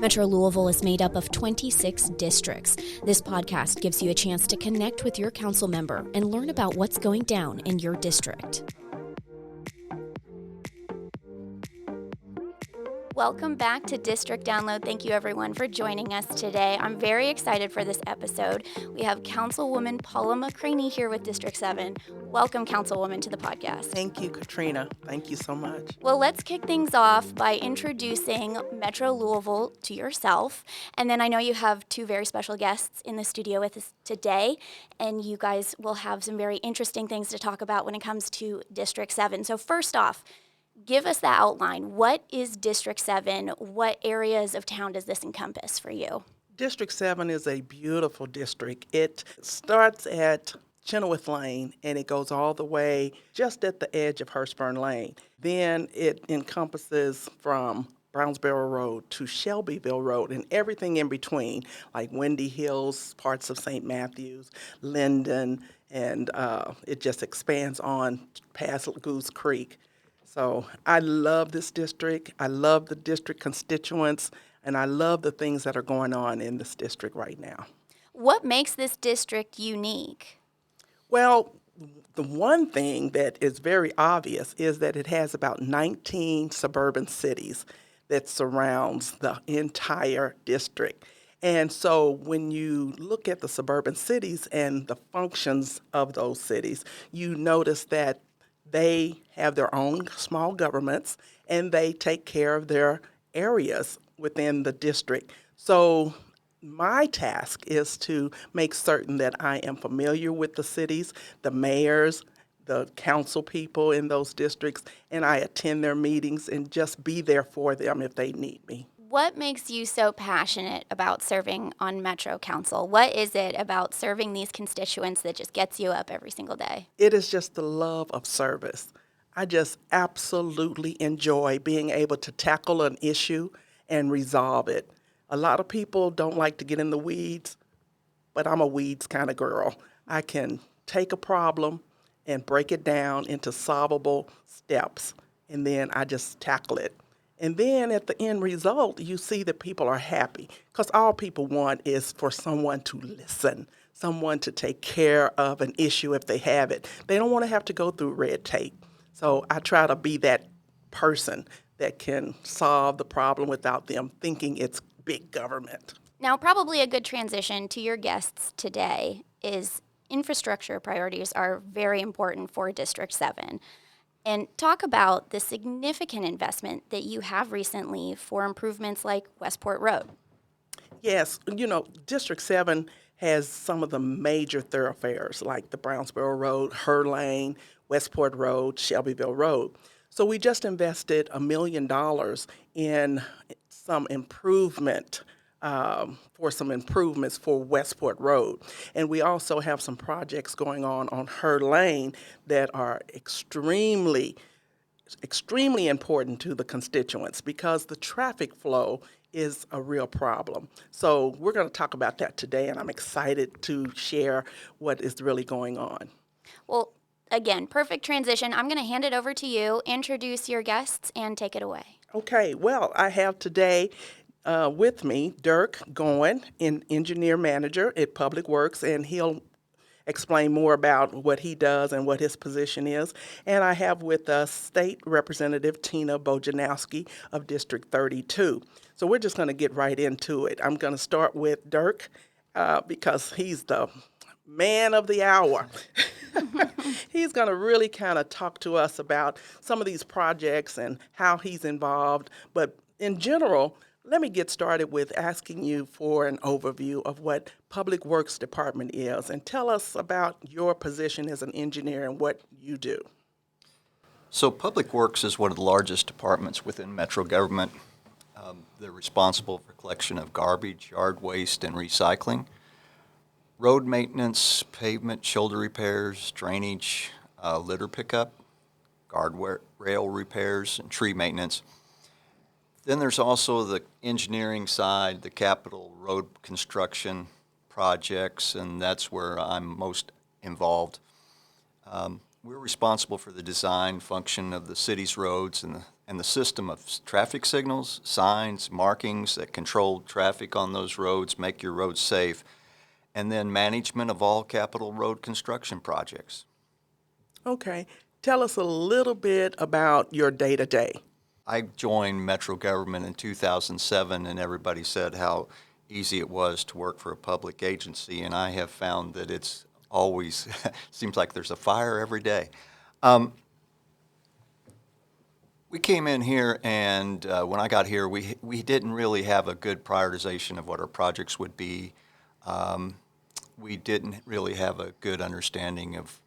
Metro Louisville is made up of 26 districts. This podcast gives you a chance to connect with your council member and learn about what's going down in your district. Welcome back to District Download. Thank you, everyone, for joining us today. I'm very excited for this episode. We have Councilwoman Paula McCraney here with District 7. Welcome, Councilwoman, to the podcast. Thank you, Katrina. Thank you so much. Well, let's kick things off by introducing Metro Louisville to yourself. And then I know you have two very special guests in the studio with us today, and you guys will have some very interesting things to talk about when it comes to District 7. So first off, give us the outline. What is District 7? What areas of town does this encompass for you? District 7 is a beautiful district. It starts at Chenoweth Lane, and it goes all the way just at the edge of Hurstburn Lane. Then it encompasses from Brownsboro Road to Shelbyville Road and everything in between, like Windy Hills, parts of St. Matthews, Linden, and it just expands on past Goose Creek. So I love this district. I love the district constituents, and I love the things that are going on in this district right now. What makes this district unique? Well, the one thing that is very obvious is that it has about 19 suburban cities that surrounds the entire district. And so when you look at the suburban cities and the functions of those cities, you notice that they have their own small governments and they take care of their areas within the district. So my task is to make certain that I am familiar with the cities, the mayors, the council people in those districts, and I attend their meetings and just be there for them if they need me. What makes you so passionate about serving on Metro Council? What is it about serving these constituents that just gets you up every single day? It is just the love of service. I just absolutely enjoy being able to tackle an issue and resolve it. A lot of people don't like to get in the weeds, but I'm a weeds kind of girl. I can take a problem and break it down into solvable steps, and then I just tackle it. And then at the end result, you see that people are happy, because all people want is for someone to listen, someone to take care of an issue if they have it. They don't want to have to go through red tape. So I try to be that person that can solve the problem without them thinking it's big government. Now, probably a good transition to your guests today is infrastructure priorities are very important for District 7. And talk about the significant investment that you have recently for improvements like Westport Road. Yes, District 7 has some of the major thoroughfares like the Brownsboro Road, Her Lane, Westport Road, Shelbyville Road. So we just invested $1 million in some improvements for Westport Road. And we also have some projects going on Her Lane that are extremely important to the constituents because the traffic flow is a real problem. So we're going to talk about that today, and I'm excited to share what is really going on. Well, again, perfect transition. I'm going to hand it over to you, introduce your guests, and take it away. Okay, well, I have today with me Dirk Goen, an engineer manager at Public Works, and he'll explain more about what he does and what his position is. And I have with us State Representative Tina Bojanowski of District 32. So we're just going to get right into it. I'm going to start with Dirk because he's the man of the hour. He's going to really kind of talk to us about some of these projects and how he's involved. But in general, let me get started with asking you for an overview of what Public Works Department is and tell us about your position as an engineer and what you do. So Public Works is one of the largest departments within Metro government. They're responsible for collection of garbage, yard waste, and recycling, road maintenance, pavement, shoulder repairs, drainage, litter pickup, guardrail repairs, and tree maintenance. Then there's also the engineering side, the capital road construction projects, and that's where I'm most involved. We're responsible for the design function of the city's roads and and the system of traffic signals, signs, markings that control traffic on those roads, make your roads safe, and then management of all capital road construction projects. Okay. Tell us a little bit about your day-to-day. I joined Metro Government in 2007, and everybody said how easy it was to work for a public agency, and I have found that it's always seems like there's a fire every day. We came in here, and when I got here, we didn't really have a good prioritization of what our projects would be. We didn't really have a good understanding of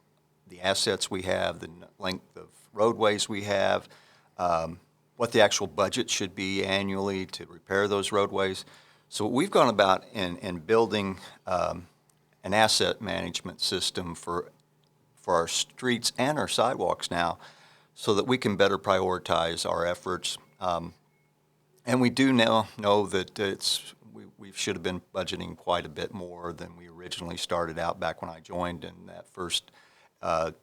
the assets we have, the length of roadways we have, what the actual budget should be annually to repair those roadways. So we've gone about in building an asset management system for our streets and our sidewalks now, so that we can better prioritize our efforts. And we do now know that we should have been budgeting quite a bit more than we originally started out back when I joined in that first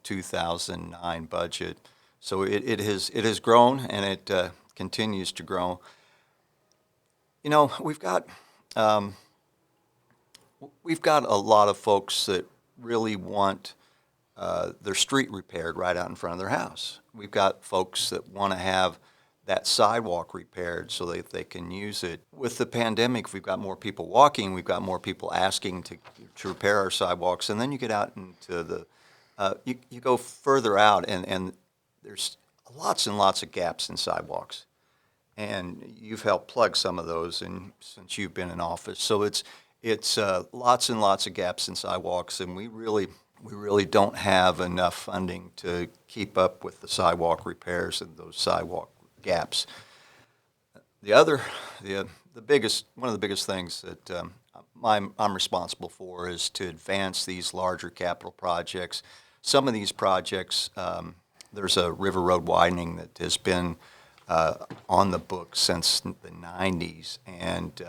2009 budget. So it has grown, and it continues to grow. You know, we've got a lot of folks that really want their street repaired right out in front of their house. We've got folks that want to have that sidewalk repaired so that they can use it. With the pandemic, we've got more people walking, we've got more people asking to repair our sidewalks, and then you get out into the, you go further out, and there's lots and lots of gaps in sidewalks. And you've helped plug some of those since you've been in office. So it's lots and lots of gaps in sidewalks, and we really don't have enough funding to keep up with the sidewalk repairs and those sidewalk gaps. The biggest, one of the biggest things that I'm responsible for is to advance these larger capital projects. Some of these projects, there's a river road widening that has been on the books since the 90s, and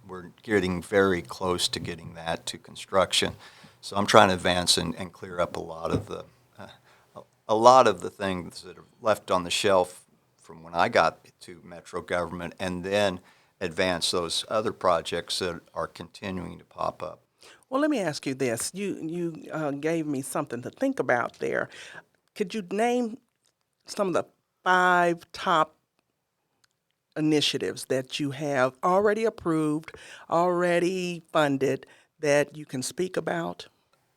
we're getting very close to getting that to construction. So I'm trying to advance and clear up a lot of the things that are left on the shelf from when I got to Metro Government, and then advance those other projects that are continuing to pop up. Well, let me ask you this. You gave me something to think about there. Could you name some of the 5 top initiatives that you have already approved, already funded, that you can speak about?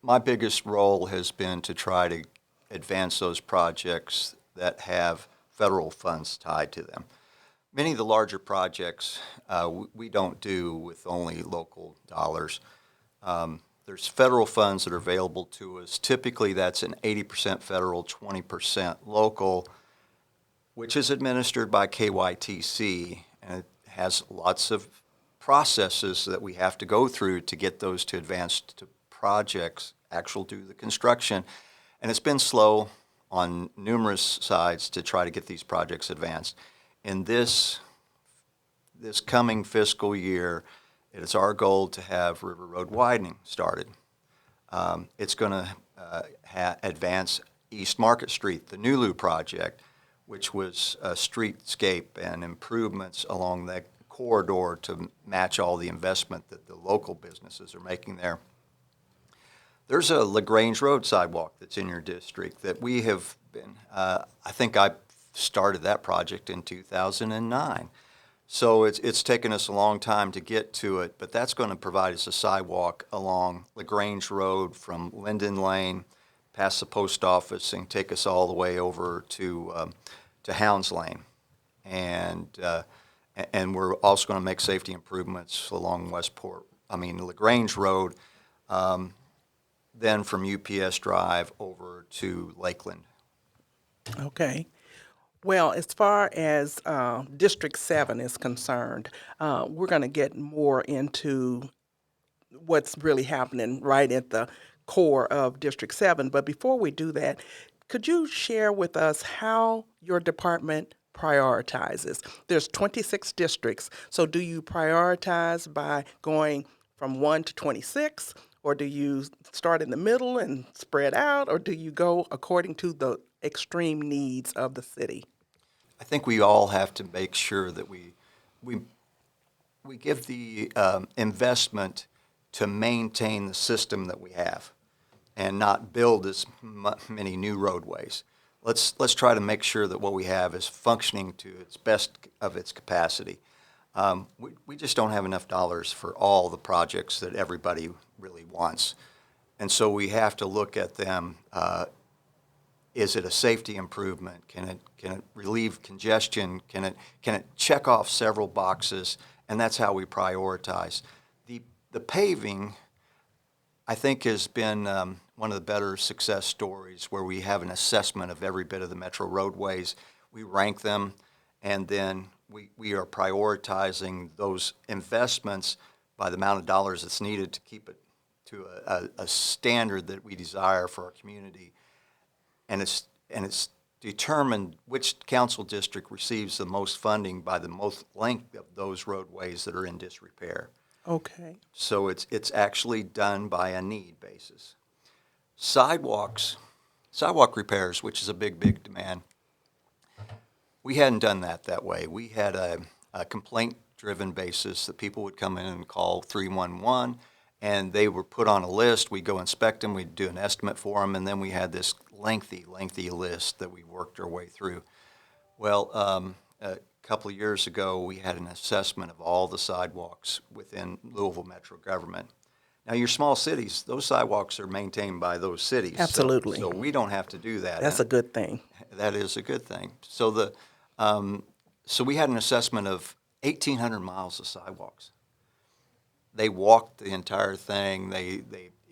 My biggest role has been to try to advance those projects that have federal funds tied to them. Many of the larger projects we don't do with only local dollars. There's federal funds that are available to us. Typically that's an 80% federal, 20% local, which is administered by KYTC, and it has lots of processes that we have to go through to get those to advance to projects, do the construction. And it's been slow on numerous sides to try to get these projects advanced. In this coming fiscal year, it is our goal to have River Road widening started. It's going to advance East Market Street, the Nulu project, which was a streetscape and improvements along that corridor to match all the investment that the local businesses are making there. There's a LaGrange Road sidewalk that's in your district that we have been, I think I started that project in 2009. So it's taken us a long time to get to it, but that's going to provide us a sidewalk along LaGrange Road from Linden Lane, past the post office, and take us all the way over to Hounds Lane. And we're also going to make safety improvements along LaGrange Road, then from UPS Drive over to Lakeland. Okay. Well, as far as District 7 is concerned, we're going to get more into what's really happening right at the core of District 7. But before we do that, could you share with us how your department prioritizes? There's 26 districts, so do you prioritize by going from 1 to 26, or do you start in the middle and spread out, or do you go according to the extreme needs of the city? I think we all have to make sure that we give the investment to maintain the system that we have and not build as many new roadways. Let's try to make sure that what we have is functioning to its best of its capacity. We just don't have enough dollars for all the projects that everybody really wants. And so we have to look at them. Is it a safety improvement? Can it relieve congestion? Can it check off several boxes? And that's how we prioritize. The paving, I think, has been one of the better success stories where we have an assessment of every bit of the metro roadways. We rank them, and then we are prioritizing those investments by the amount of dollars that's needed to keep it to a standard that we desire for our community. And it's determined which council district receives the most funding by the most length of those roadways that are in disrepair. Okay. So it's actually done by a need basis. Sidewalk repairs, which is a big demand, we hadn't done that way. We had a complaint-driven basis that people would come in and call 311, and they were put on a list. We'd go inspect them, we'd do an estimate for them, and then we had this lengthy list that we worked our way through. Well, a couple of years ago, we had an assessment of all the sidewalks within Louisville Metro government. Now, your small cities, those sidewalks are maintained by those cities. Absolutely. So we don't have to do that. That's a good thing. That is a good thing. So so we had an assessment of 1,800 miles of sidewalks. They walked the entire thing. They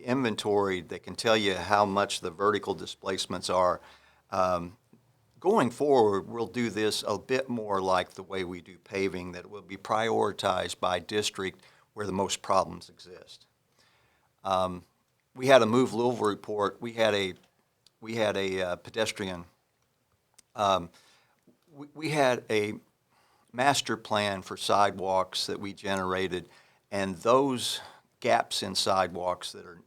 inventoried. They can tell you how much the vertical displacements are. Going forward, we'll do this a bit more like the way we do paving, that it will be prioritized by district where the most problems exist. We had a Move Louisville report. We had a pedestrian. We had a master plan for sidewalks that we generated, and those gaps in sidewalks that are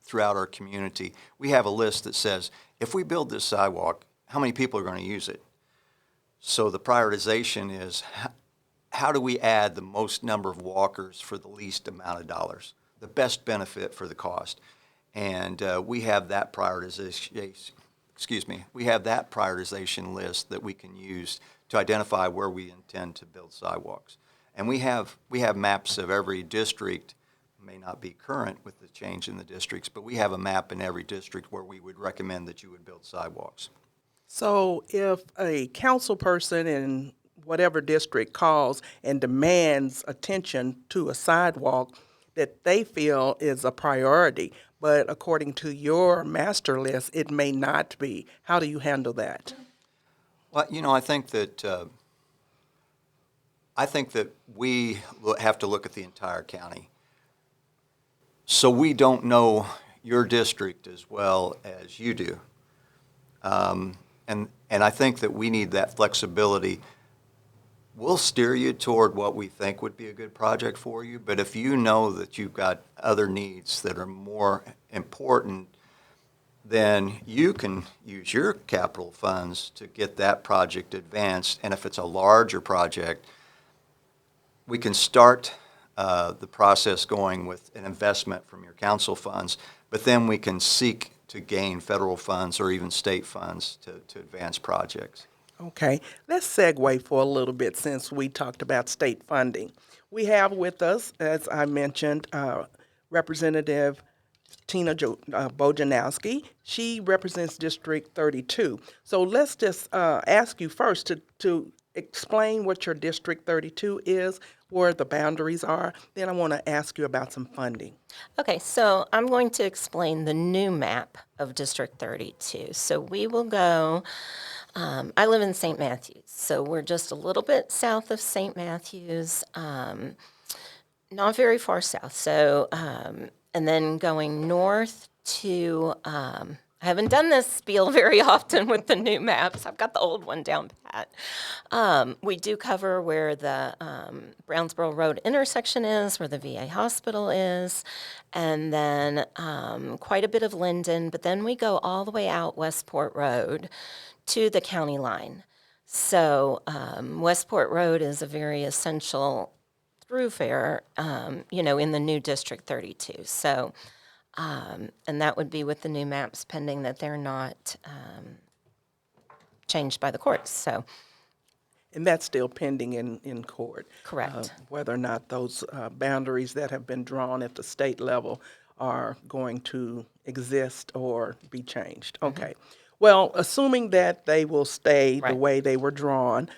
throughout our community, we have a list that says, if we build this sidewalk, how many people are going to use it? So the prioritization is, how do we add the most number of walkers for the least amount of dollars, the best benefit for the cost? And we have that prioritization. We have that prioritization list that we can use to identify where we intend to build sidewalks. And we have maps of every district. May not be current with the change in the districts, but we have a map in every district where we would recommend that you would build sidewalks. So if a council person in whatever district calls and demands attention to a sidewalk that they feel is a priority, but according to your master list, it may not be, how do you handle that? Well, I think that we have to look at the entire county. So we don't know your district as well as you do. And I think that we need that flexibility. We'll steer you toward what we think would be a good project for you, but if you know that you've got other needs that are more important, then you can use your capital funds to get that project advanced. And if it's a larger project, we can start the process going with an investment from your council funds, but then we can seek to gain federal funds or even state funds to advance projects. Okay, let's segue for a little bit since we talked about state funding. We have with us, as I mentioned, Representative Tina Bojanowski. She represents District 32. So let's just ask you first to explain what your District 32 is, where the boundaries are. Then I want to ask you about some funding. Okay, so I'm going to explain the new map of District 32. So we will go, I live in St. Matthews, so we're just a little bit south of St. Matthews, not very far south. So, and then going north to, I haven't done this spiel very often with the new maps. I've got the old one down pat. We do cover where the Brownsboro Road intersection is, where the VA hospital is, and then quite a bit of Linden, but then we go all the way out Westport Road to the county line. So Westport Road is a very essential thoroughfare, in the new District 32. So, and that would be with the new maps pending that they're not changed by the courts. So, And that's still pending in court. Correct. Whether or not those boundaries that have been drawn at the state level are going to exist or be changed. Okay. Well, assuming that they will stay the Right. way they were drawn,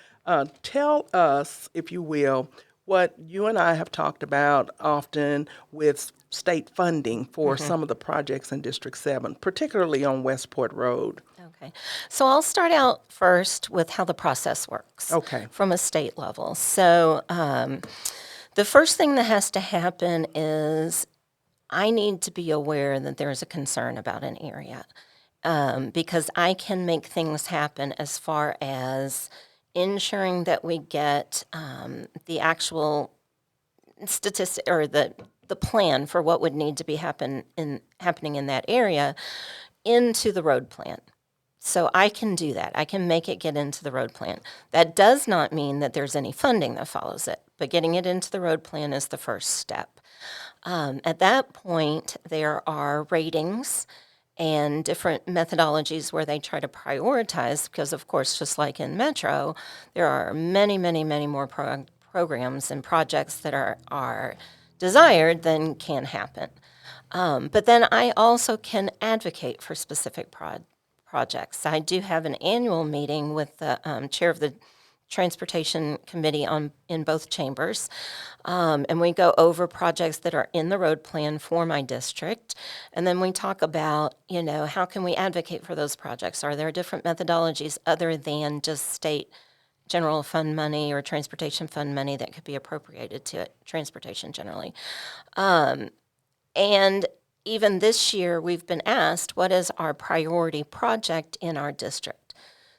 tell us, if you will, what you and I have talked about often with state funding for some of the projects in District 7, particularly on Westport Road. Okay. So I'll start out first with how the process works. Okay. From a state level. So the first thing that has to happen is I need to be aware that there's a concern about an area, because I can make things happen as far as ensuring that we get the actual statistic or the plan for what would need to be happening in that area into the road plan. So I can do that. I can make it get into the road plan. That does not mean that there's any funding that follows it, but getting it into the road plan is the first step. At that point, there are ratings and different methodologies where they try to prioritize, because of course, just like in Metro, there are many, many, many more programs and projects that are desired than can happen. But then I also can advocate for specific projects. I do have an annual meeting with the chair of the Transportation Committee in both chambers, and we go over projects that are in the road plan for my district, and then we talk about, how can we advocate for those projects? Are there different methodologies other than just state general fund money or transportation fund money that could be appropriated to it, transportation generally? And even this year, we've been asked, what is our priority project in our district?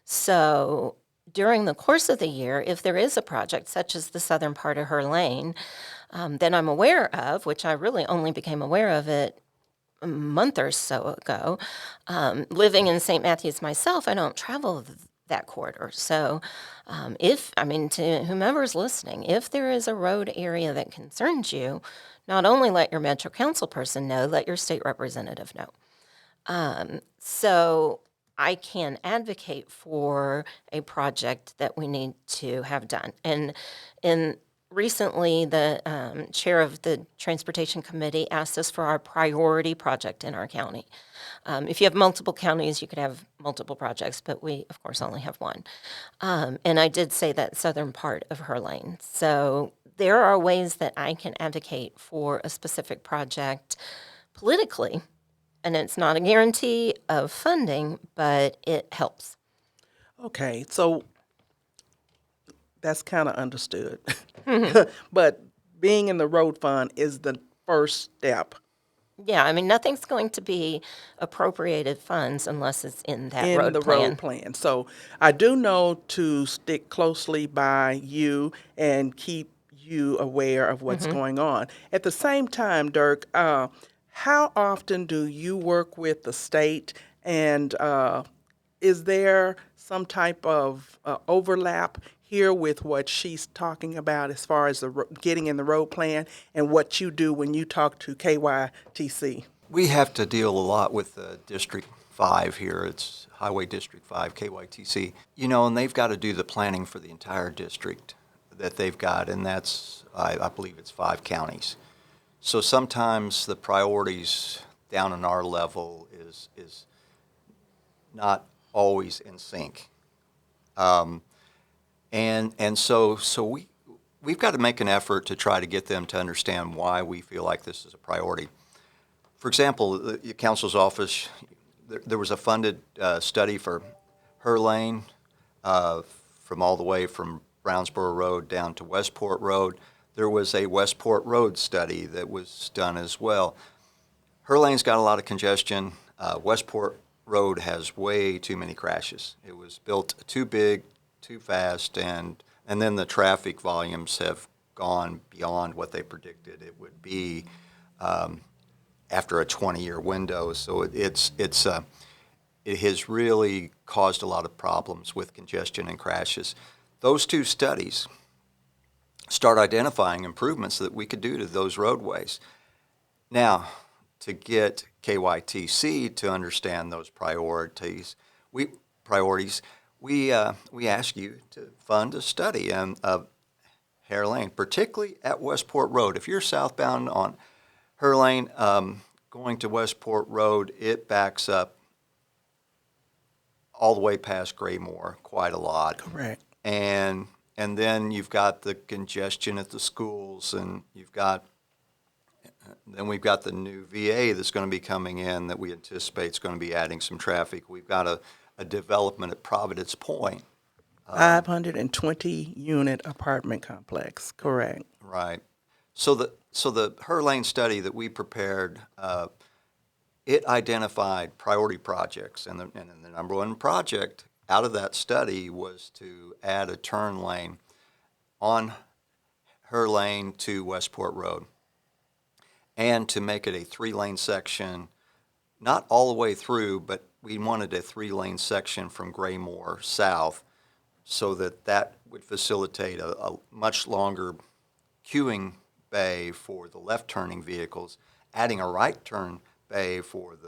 So during the course of the year, if there is a project such as the southern part of Her Lane, that I'm aware of, which I really only became aware of it a month or so ago, living in St. Matthews myself, I don't travel that corridor. So to whomever's listening, if there is a road area that concerns you, not only let your Metro Council person know, let your state representative know. So I can advocate for a project that we need to have done. And recently, the chair of the Transportation Committee asked us for our priority project in our county. If you have multiple counties, you could have multiple projects, but we, of course, only have one. And I did say that southern part of Her Lane. So there are ways that I can advocate for a specific project politically, and it's not a guarantee of funding, but it helps. Okay, so that's kind of understood. But being in the road fund is the first step Yeah, nothing's going to be appropriated funds unless it's in that in road the plan. road plan. So I do know to stick closely by you and keep you aware of what's going on. At the same time, Dirk, how often do you work with the state, and is there some type of overlap here with what she's talking about as far as getting in the road plan and what you do when you talk to KYTC? We have to deal a lot with District 5 here. It's Highway District 5, KYTC. And they've got to do the planning for the entire district that they've got, and that's, I believe it's 5 counties. So sometimes the priorities down in our level is not always in sync. And so we've got to make an effort to try to get them to understand why we feel like this is a priority. For example, the council's office, there was a funded study for Her Lane from all the way from Brownsboro Road down to Westport Road. There was a Westport Road study that was done as well. Her Lane's got a lot of congestion. Westport Road has way too many crashes. It was built too big, too fast, and then the traffic volumes have gone beyond what they predicted it would be after a 20-year window. So it's it has really caused a lot of problems with congestion and crashes. Those two studies start identifying improvements that we could do to those roadways. Now, to get KYTC to understand those priorities, we ask you to fund a study of Hare Lane, particularly at Westport Road. If you're southbound on Hare Lane, going to Westport Road, it backs up all the way past Graymore quite a lot. Correct. And then you've got the congestion at the schools, and then we've got the new VA that's going to be coming in that we anticipate is going to be adding some traffic. We've got a development at Providence Point. 520 unit apartment complex. Correct. Right. So the Hare Lane study that we prepared, it identified priority projects, and the number one project out of that study was to add a turn lane on Hare Lane to Westport Road, and to make it a 3-lane section, not all the way through, but we wanted a 3-lane section from Graymore south, so that would facilitate a much longer queuing bay for the left turning vehicles, adding a right turn bay for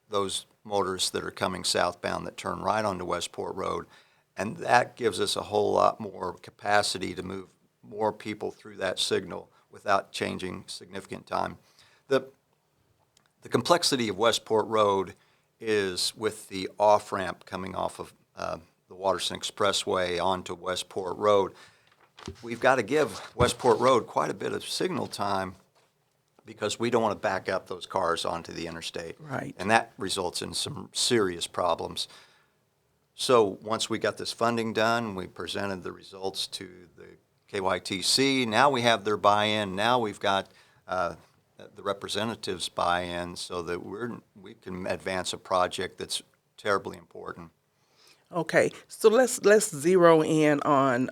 those motors that are coming southbound that turn right onto Westport Road, and that gives us a whole lot more capacity to move more people through that signal without changing significant time. The complexity of Westport Road is with the off-ramp coming off of the Waterson Expressway onto Westport Road. We've got to give Westport Road quite a bit of signal time because we don't want to back up those cars onto the interstate. Right. And that results in some serious problems. So once we got this funding done, we presented the results to the KYTC. Now we have their buy-in. Now we've got the representatives' buy-in so that we can advance a project that's terribly important. Okay, so let's zero in on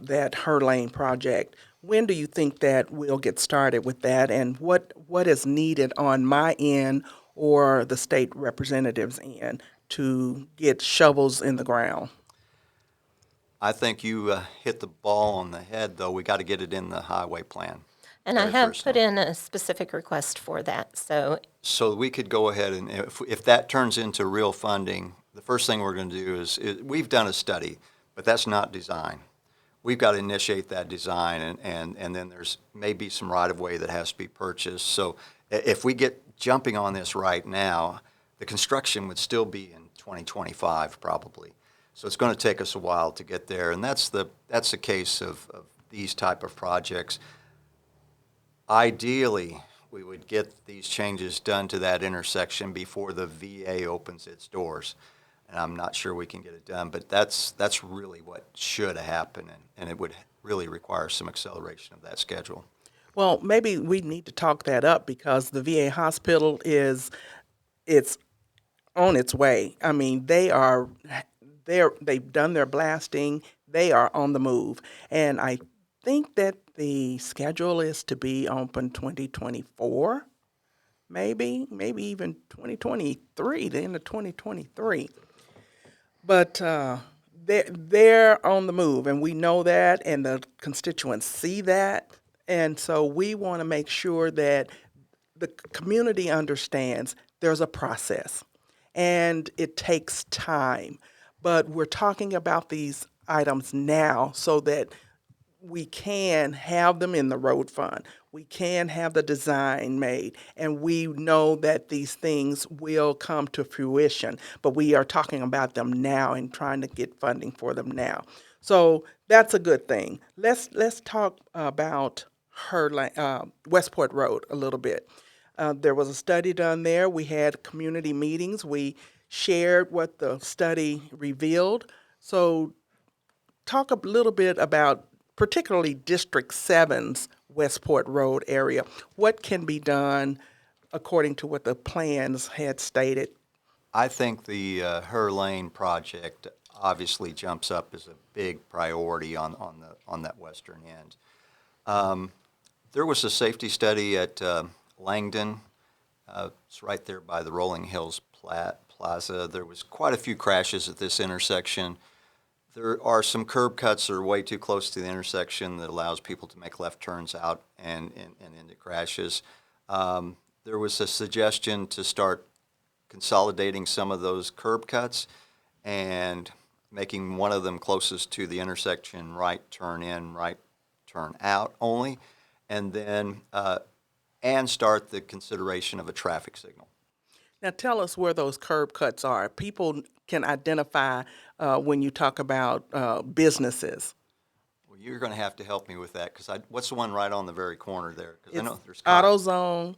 that Hare Lane project. When do you think that we'll get started with that, and what is needed on my end or the state representatives' end to get shovels in the ground? I think you hit the ball on the head, though. We got to get it in the highway plan. And I Very have first put one. in a specific request for that, so So we could go ahead and if that turns into real funding, the first thing we're going to do is we've done a study, but that's not design. We've got to initiate that design, and then there's maybe some right-of-way that has to be purchased. So if we get jumping on this right now, the construction would still be in 2025 probably. So it's going to take us a while to get there, and that's the case of these type of projects. Ideally, we would get these changes done to that intersection before the VA opens its doors. And I'm not sure we can get it done, but that's really what should happen, and it would really require some acceleration of that schedule. Well, maybe we need to talk that up because the VA hospital it's on its way. I mean, they've done their blasting. They are on the move, and I think that the schedule is to be open 2024, maybe even 2023, the end of 2023. But they're on the move, and we know that, and the constituents see that. And so we want to make sure that the community understands there's a process, and it takes time. But we're talking about these items now so that we can have them in the road fund. We can have the design made, and we know that these things will come to fruition, but we are talking about them now and trying to get funding for them now. So that's a good thing. Let's talk about Westport Road a little bit. There was a study done there. We had community meetings. We shared what the study revealed. So talk a little bit about particularly District 7's Westport Road area. What can be done according to what the plans had stated? I think the Hare Lane project obviously jumps up as a big priority on that western end. There was a safety study at Langdon. It's right there by the Rolling Hills Plaza. There was quite a few crashes at this intersection. There are some curb cuts that are way too close to the intersection that allows people to make left turns out and into crashes. There was a suggestion to start consolidating some of those curb cuts and making one of them closest to the intersection right turn in, right turn out only, and then and start the consideration of a traffic signal. Now tell us where those curb cuts are. People can identify when you talk about businesses. Well, you're going to have to help me with that because what's the one right on the very corner there? Because I know there's AutoZone.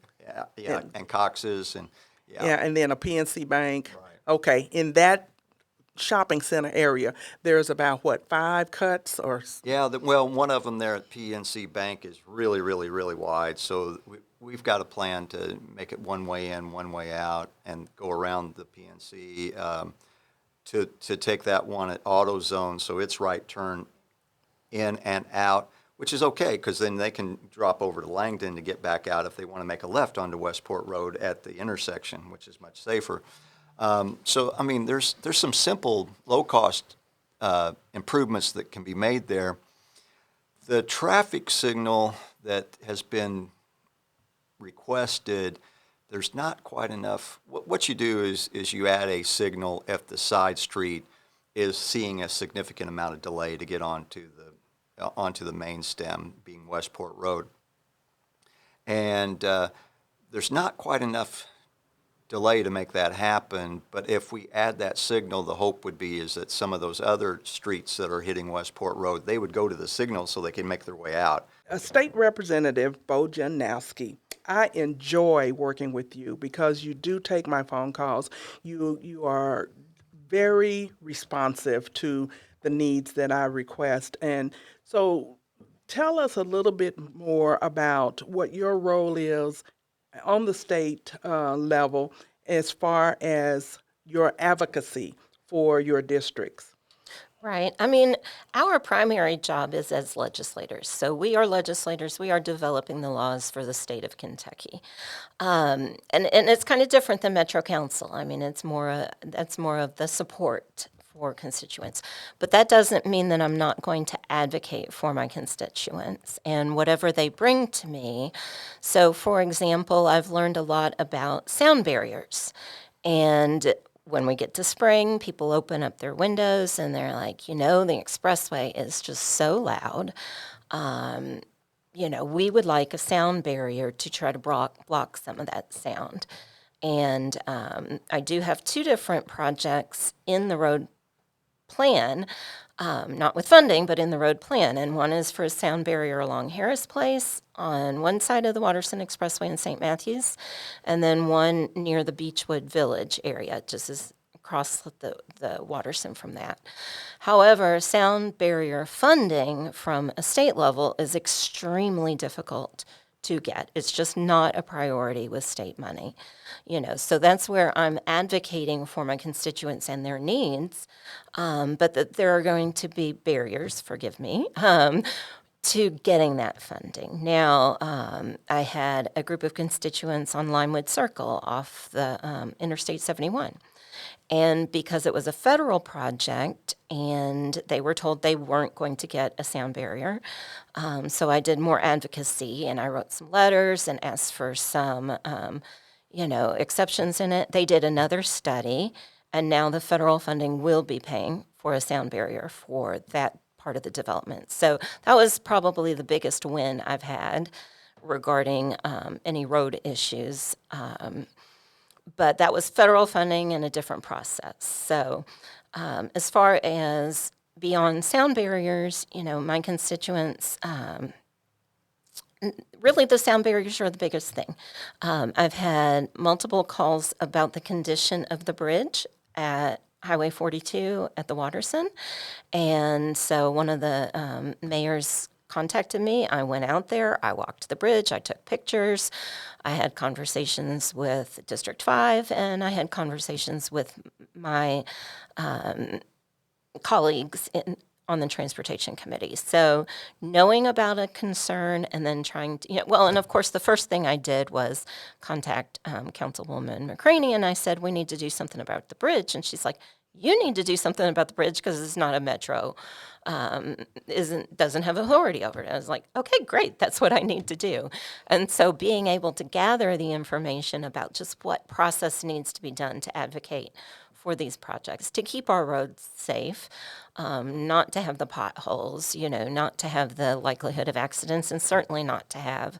and Cox's and Yeah, and then a PNC Bank. Right. Okay, in that shopping center area, there's about, what, 5 cuts or? Yeah, well, one of them there at PNC Bank is really, really, really wide. So we've got a plan to make it one way in, one way out, and go around the PNC to take that one at AutoZone, so it's right turn in and out, which is okay because then they can drop over to Langdon to get back out if they want to make a left onto Westport Road at the intersection, which is much safer. So, I mean, there's some simple, low-cost improvements that can be made there. The traffic signal that has been requested, there's not quite enough. What you do is you add a signal if the side street is seeing a significant amount of delay to get onto the main stem, being Westport Road. And there's not quite enough delay to make that happen, but if we add that signal, the hope would be is that some of those other streets that are hitting Westport Road, they would go to the signal so they can make their way out. State Representative Bo Janowski, I enjoy working with you because you do take my phone calls. You are very responsive to the needs that I request. And so tell us a little bit more about what your role is on the state level as far as your advocacy for your districts. Right. I mean, our primary job is as legislators. So we are legislators. We are developing the laws for the state of Kentucky, and it's kind of different than Metro Council. I mean, that's more of the support for constituents. But that doesn't mean that I'm not going to advocate for my constituents and whatever they bring to me. So, for example, I've learned a lot about sound barriers, and when we get to spring, people open up their windows and they're like, the expressway is just so loud. We would like a sound barrier to try to block some of that sound. And I do have 2 different projects in the road plan, not with funding, but in the road plan. And one is for a sound barrier along Harris Place on one side of the Watterson Expressway in St. Matthews, and then one near the Beechwood Village area, just as across the Watterson from that. However, sound barrier funding from a state level is extremely difficult to get. It's just not a priority with state money. So that's where I'm advocating for my constituents and their needs, but that there are going to be barriers, forgive me, to getting that funding. Now, I had a group of constituents on Limewood Circle off the Interstate 71. And because it was a federal project and they were told they weren't going to get a sound barrier, so I did more advocacy and I wrote some letters and asked for some, exceptions in it. They did another study, and now the federal funding will be paying for a sound barrier for that part of the development. So that was probably the biggest win I've had regarding any road issues. But that was federal funding and a different process. So as far as beyond sound barriers, my constituents, really the sound barriers are the biggest thing. I've had multiple calls about the condition of the bridge at Highway 42 at the Watterson. And so one of the mayors contacted me. I went out there. I walked the bridge. I took pictures. I had conversations with District 5, and I had conversations with my colleagues on the transportation committee. So knowing about a concern and then trying to, and of course the first thing I did was contact Councilwoman McCraney, and I said, we need to do something about the bridge. And she's like, you need to do something about the bridge because it's not a metro, doesn't have authority over it. I was like, okay, great, that's what I need to do. And so being able to gather the information about just what process needs to be done to advocate for these projects, to keep our roads safe, not to have the potholes, not to have the likelihood of accidents, and certainly not to have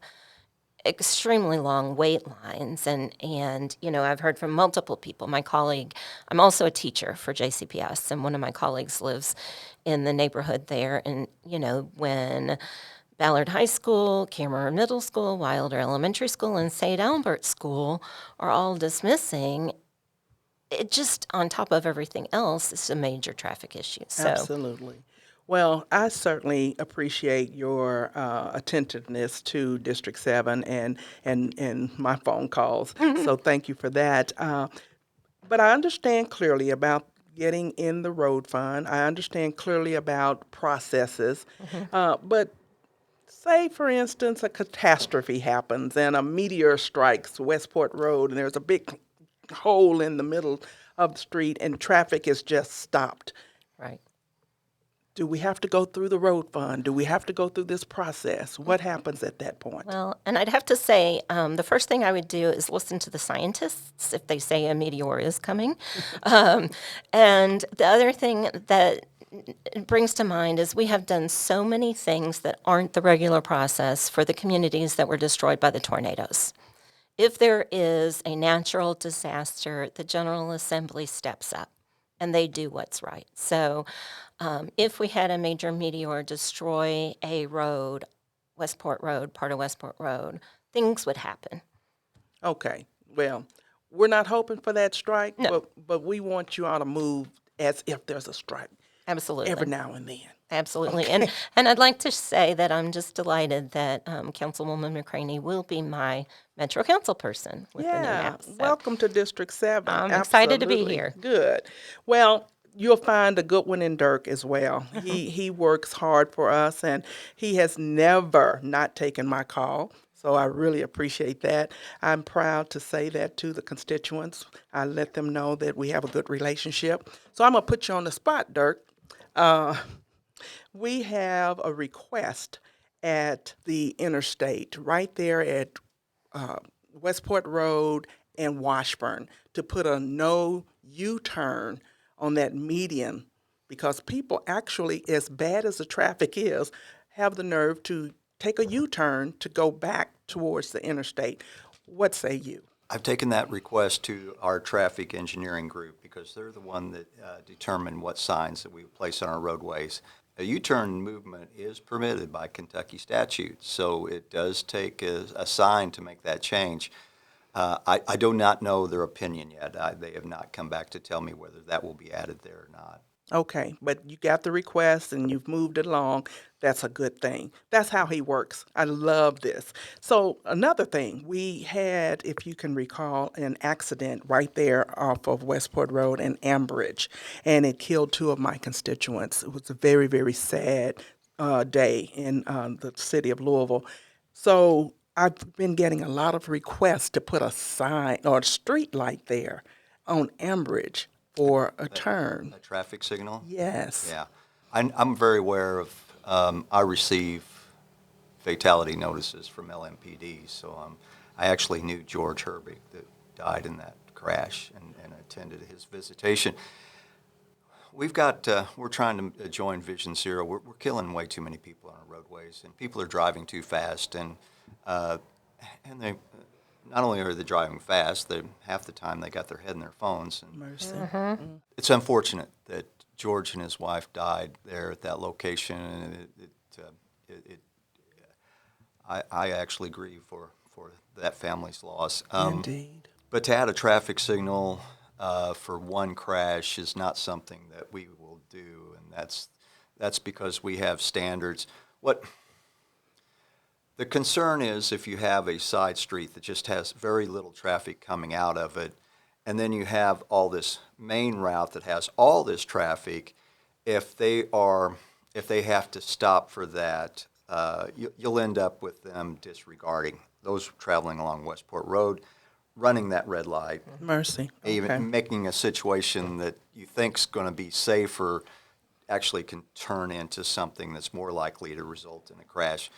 extremely long wait lines. And I've heard from multiple people. My colleague, I'm also a teacher for JCPS, and one of my colleagues lives in the neighborhood there. And, when Ballard High School, Cameron Middle School, Wilder Elementary School, and St. Albert School are all dismissing, it just, on top of everything else, is a major traffic issue. So, Absolutely. Well, I certainly appreciate your attentiveness to District 7 and my phone calls. So thank you for that. But I understand clearly about getting in the road fund. I understand clearly about processes. But say, for instance, a catastrophe happens and a meteor strikes Westport Road and there's a big hole in the middle of the street and traffic is just stopped. right. Do we have to go through the road fund? Do we have to go through this process? What happens at that point? Well, and I'd have to say, the first thing I would do is listen to the scientists if they say a meteor is coming. And the other thing that it brings to mind is we have done so many things that aren't the regular process for the communities that were destroyed by the tornadoes. If there is a natural disaster, the General Assembly steps up and they do what's right. So if we had a major meteor destroy a road, Westport Road, part of Westport Road, things would happen. Okay, well, we're not hoping for that strike, No. but we want you all to move as if there's a strike Absolutely. every now and then. Absolutely. And I'd like to say that I'm just delighted that Councilwoman McCraney will be my Metro Council person with the new Yeah, map. So welcome to District 7. I'm excited to be Absolutely. here. Good. Well, you'll find a good one in Dirk as well. He works hard for us, and he has never not taken my call. So I really appreciate that. I'm proud to say that to the constituents. I let them know that we have a good relationship. So I'm going to put you on the spot, Dirk. We have a request at the interstate right there at Westport Road and Washburn to put a no U-turn on that median because people actually, as bad as the traffic is, have the nerve to take a U-turn to go back towards the interstate. What say you? I've taken that request to our traffic engineering group because they're the one that determine what signs that we place on our roadways. A U-turn movement is permitted by Kentucky statute, so it does take a sign to make that change. I do not know their opinion yet. They have not come back to tell me whether that will be added there or not. Okay, but you got the request and you've moved it along. That's a good thing. That's how he works. I love this. So another thing, we had, if you can recall, an accident right there off of Westport Road in Ambridge, and it killed two of my constituents. It was a very, very sad day in the city of Louisville. So I've been getting a lot of requests to put a sign or a street light there on Ambridge for a turn. A traffic signal? Yes. Yeah. I'm very aware of, I receive fatality notices from LMPD, so I actually knew George Herbig that died in that crash and attended his visitation. We're trying to join Vision Zero. We're killing way too many people on our roadways, and people are driving too fast, and they not only are they driving fast, half the time they got their head in their phones. And Mercy. it's unfortunate that George and his wife died there at that location, and I actually grieve for that family's loss. Indeed. But to add a traffic signal for one crash is not something that we will do, and that's because we have standards. The concern is if you have a side street that just has very little traffic coming out of it, and then you have all this main route that has all this traffic, if they are if they have to stop for that, you'll end up with them disregarding those traveling along Westport Road, running that red light, Mercy. Okay. even making a situation that you think's going to be safer actually can turn into something that's more likely to result in a crash.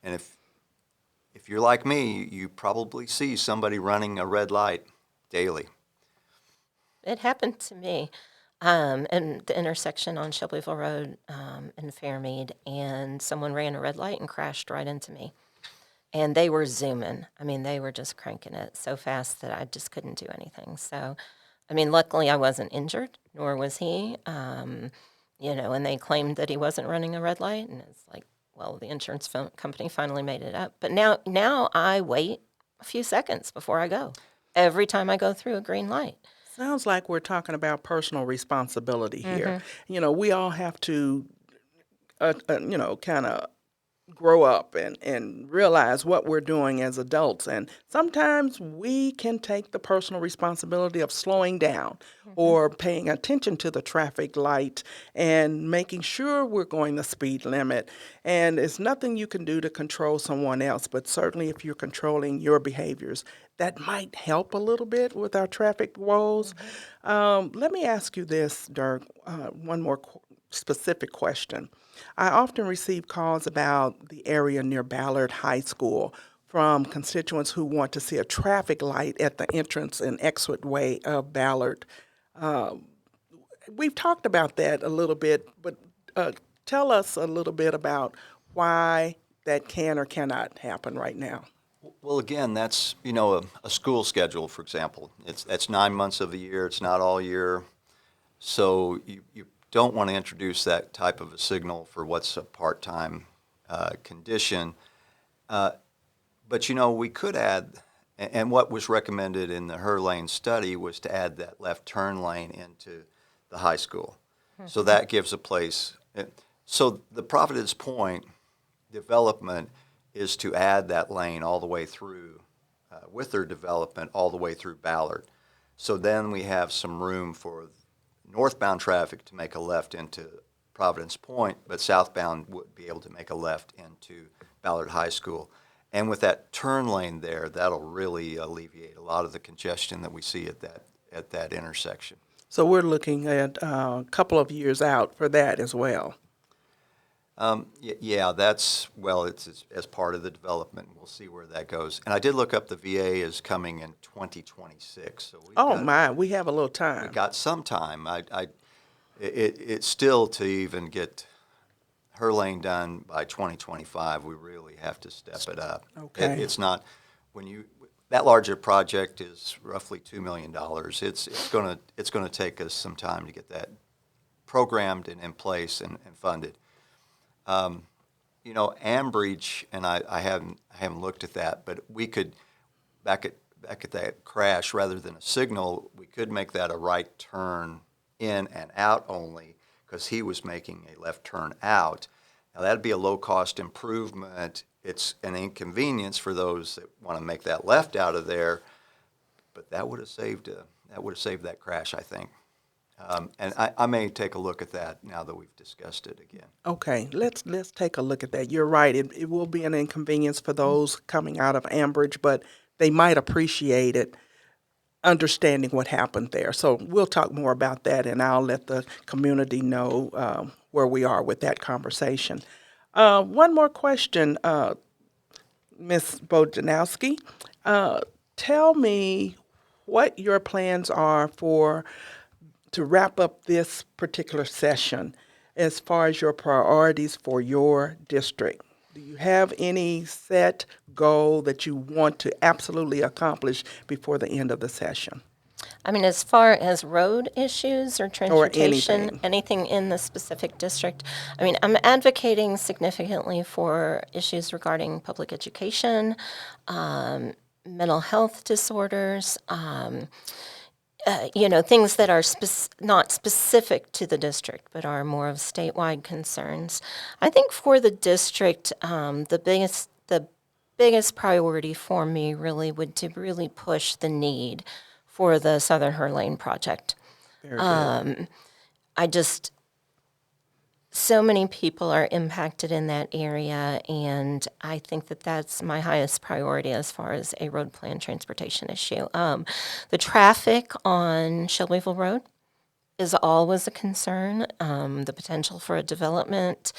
And if you're like me, you probably see somebody running a red light daily. It happened to me in the intersection on Shelbyville Road in Fairmead, and someone ran a red light and crashed right into me. And they were zooming. I mean, they were just cranking it so fast that I just couldn't do anything. So, I mean, luckily I wasn't injured, nor was he. And they claimed that he wasn't running a red light, and it's like, well, the insurance company finally made it up. But now I wait a few seconds before I go. Every time I go through a green light. Sounds like we're talking about personal responsibility here. Mm-hmm. We all have to, kind of grow up and realize what we're doing as adults. And sometimes we can take the personal responsibility of slowing down or paying attention to the traffic light and making sure we're going the speed limit. And it's nothing you can do to control someone else, but certainly if you're controlling your behaviors, that might help a little bit with our traffic woes. Let me ask you this, Dirk, one more specific question. I often receive calls about the area near Ballard High School from constituents who want to see a traffic light at the entrance and exit way of Ballard. We've talked about that a little bit, but tell us a little bit about why that can or cannot happen right now. Well, again, that's, a school schedule, for example. That's 9 months of the year. It's not all year. So you don't want to introduce that type of a signal for what's a part-time condition. But, we could add, and what was recommended in the Her Lane study was to add that left turn lane into the high school. So that gives a place. So the Providence Point development is to add that lane all the way through, with their development, all the way through Ballard. So then we have some room for northbound traffic to make a left into Providence Point, but southbound would be able to make a left into Ballard High School. And with that turn lane there, that'll really alleviate a lot of the congestion that we see at that intersection. So we're looking at a couple of years out for that as well. Yeah, it's as part of the development. We'll see where that goes. And I did look up the VA is coming in 2026. So we have a little time. We got some time. It's still to even get Her Lane done by 2025. We really have to step it up. Okay. It's not that larger project is roughly $2 million. It's gonna take us some time to get that programmed and in place and funded. Ambridge, and I haven't looked at that, but we could back at that crash rather than a signal, we could make that a right turn in and out only because he was making a left turn out. Now that'd be a low cost improvement. It's an inconvenience for those that want to make that left out of there, but that would have saved that crash, I think. And I may take a look at that now that we've discussed it again. Okay, let's take a look at that. You're right. It will be an inconvenience for those coming out of Ambridge, but they might appreciate it, understanding what happened there. So we'll talk more about that, and I'll let the community know where we are with that conversation. One more question, Ms. Bojanowski. Tell me what your plans are to wrap up this particular session as far as your priorities for your district. Do you have any set goal that you want to absolutely accomplish before the end of the session? I mean, as far as road issues or transportation, anything. anything in the specific district, I mean, I'm advocating significantly for issues regarding public education, mental health disorders, things that are not specific to the district, but are more of statewide concerns. I think for the district, the biggest priority for me really would to really push the need for the Southern Her Lane project. Very good. so many people are impacted in that area, and I think that that's my highest priority as far as a road plan transportation issue. The traffic on Shelbyville Road is always a concern. The potential for a development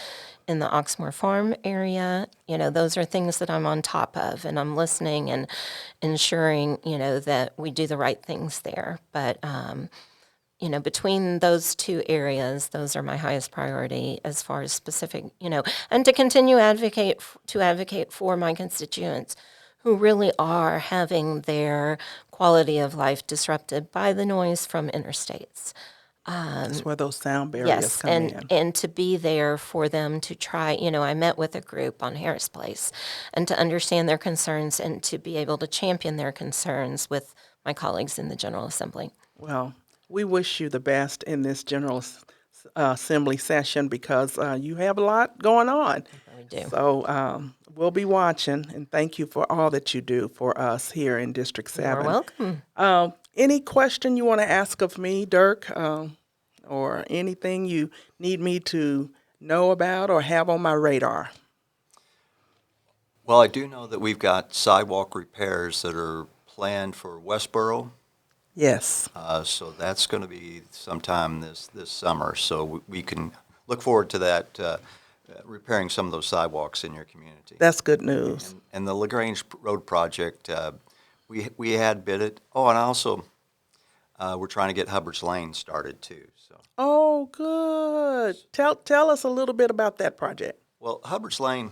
in the Oxmoor Farm area, those are things that I'm on top of, and I'm listening and ensuring, that we do the right things there. But between those two areas, those are my highest priority as far as specific, and to continue advocate for my constituents who really are having their quality of life disrupted by the noise from interstates. That's where those sound barriers Yes, come and in. and to be there for them to try, I met with a group on Harris Place, and to understand their concerns and to be able to champion their concerns with my colleagues in the General Assembly. Well, we wish you the best in this General Assembly session because you have a lot going on. We do. So we'll be watching, and thank you for all that you do for us here in District 7. You're welcome. Any question you want to ask of me, Dirk, or anything you need me to know about or have on my radar? Well, I do know that we've got sidewalk repairs that are planned for Westboro. Yes. So that's going to be sometime this summer. So we can look forward to that, repairing some of those sidewalks in your community. That's good news. And the LaGrange Road project, we had bid it. Oh, and also we're trying to get Hubbard's Lane started too. So Oh, good. Tell us a little bit about that project. well, Hubbard's Lane,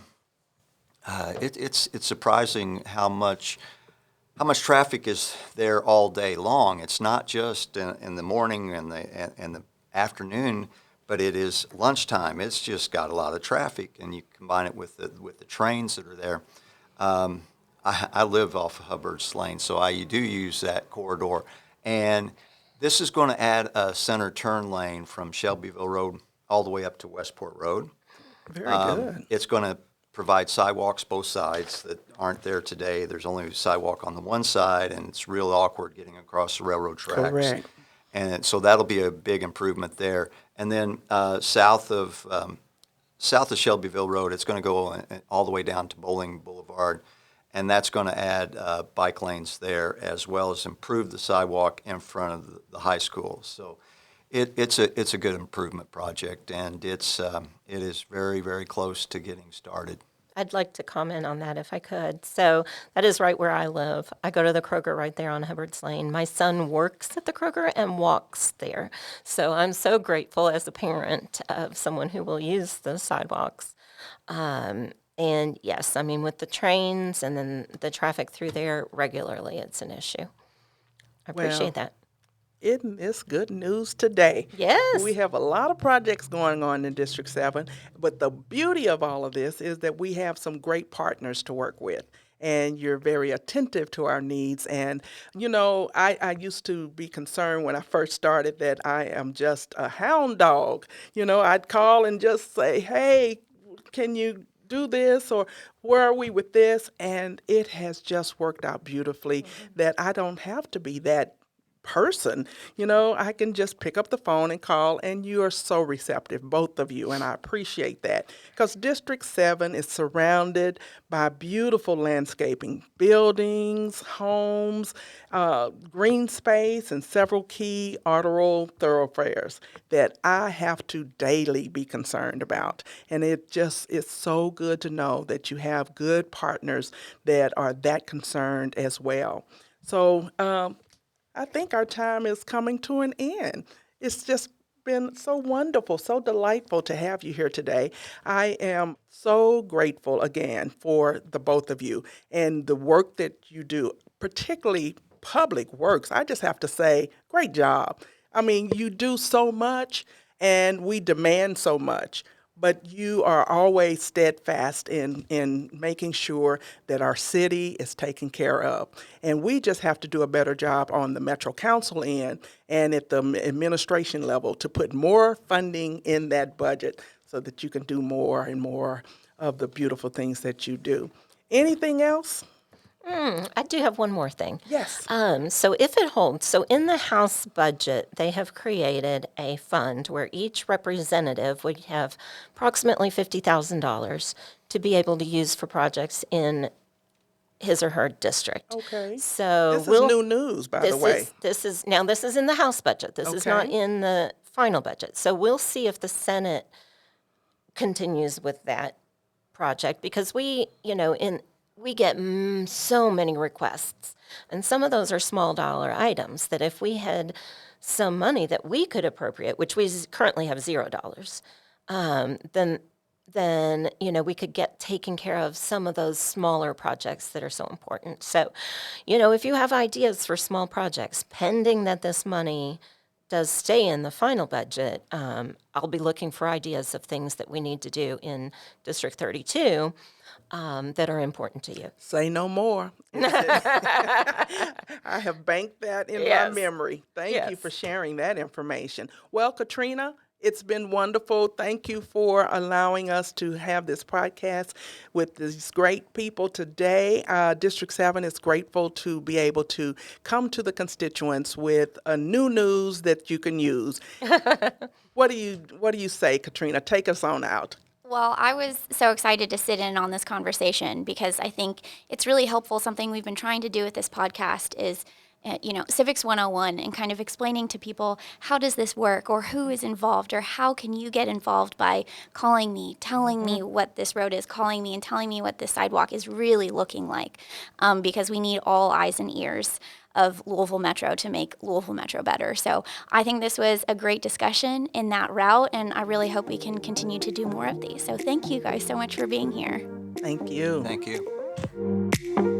it's surprising how much traffic is there all day long. It's not just in the morning and the afternoon, but it is lunchtime. It's just got a lot of traffic, and you combine it with the trains that are there. I live off of Hubbard's Lane, so I do use that corridor. And this is going to add a center turn lane from Shelbyville Road all the way up to Westport Road. Very good. It's going to provide sidewalks both sides that aren't there today. There's only a sidewalk on the one side, and it's real awkward getting across the railroad tracks. Correct. And so that'll be a big improvement there. And then south of Shelbyville Road, it's going to go all the way down to Bowling Boulevard, and that's going to add bike lanes there as well as improve the sidewalk in front of the high school. So it's a good improvement project, and it is very, very close to getting started. I'd like to comment on that if I could. So that is right where I live. I go to the Kroger right there on Hubbard's Lane. My son works at the Kroger and walks there. So I'm so grateful as a parent of someone who will use those sidewalks. And yes, I mean, with the trains and then the traffic through there regularly, it's an issue. I appreciate that. Isn't this good news today? Yes. We have a lot of projects going on in District 7, but the beauty of all of this is that we have some great partners to work with. And you're very attentive to our needs. And, I used to be concerned when I first started that I am just a hound dog. I'd call and just say, hey, can you do this, or where are we with this? And it has just worked out beautifully that I don't have to be that person. I can just pick up the phone and call, and you are so receptive, both of you, and I appreciate that. Because District 7 is surrounded by beautiful landscaping, buildings, homes, green space, and several key arterial thoroughfares that I have to daily be concerned about. And it just is so good to know that you have good partners that are that concerned as well. So, I think our time is coming to an end. It's just been so wonderful, so delightful to have you here today. I am so grateful again for the both of you and the work that you do, particularly Public Works. I just have to say, great job. I mean, you do so much and we demand so much, but you are always steadfast in making sure that our city is taken care of. And we just have to do a better job on the Metro Council end and at the administration level to put more funding in that budget so that you can do more and more of the beautiful things that you do. Anything else? I do have one more thing. Yes. So if it holds, so in the House budget, they have created a fund where each representative would have approximately $50,000 to be able to use for projects in his or her district. Okay. So This is new news, by the way. This is in the House budget. This is not Okay. in the final budget. So we'll see if the Senate continues with that project because we get so many requests, and some of those are small dollar items that if we had some money that we could appropriate, which we currently have $0, then we could get taken care of some of those smaller projects that are so important. So, if you have ideas for small projects, pending that this money does stay in the final budget, I'll be looking for ideas of things that we need to do in District 32 that are important to you. Say no more. I have banked that in my Yes. memory. Thank you Yes. for sharing that information. Well, Katrina, it's been wonderful. Thank you for allowing us to have this podcast with these great people today. District 7 is grateful to be able to come to the constituents with a new news that you can use. What do you say, Katrina? Take us on out. Well, I was so excited to sit in on this conversation because I think it's really helpful. Something we've been trying to do with this podcast is, Civics 101 and kind of explaining to people how does this work or who is involved or how can you get involved by calling me, telling me what this road is, calling me and telling me what this sidewalk is really looking like because we need all eyes and ears of Louisville Metro to make Louisville Metro better. So I think this was a great discussion in that route, and I really hope we can continue to do more of these. So thank you guys so much for being here. Thank you. Thank you.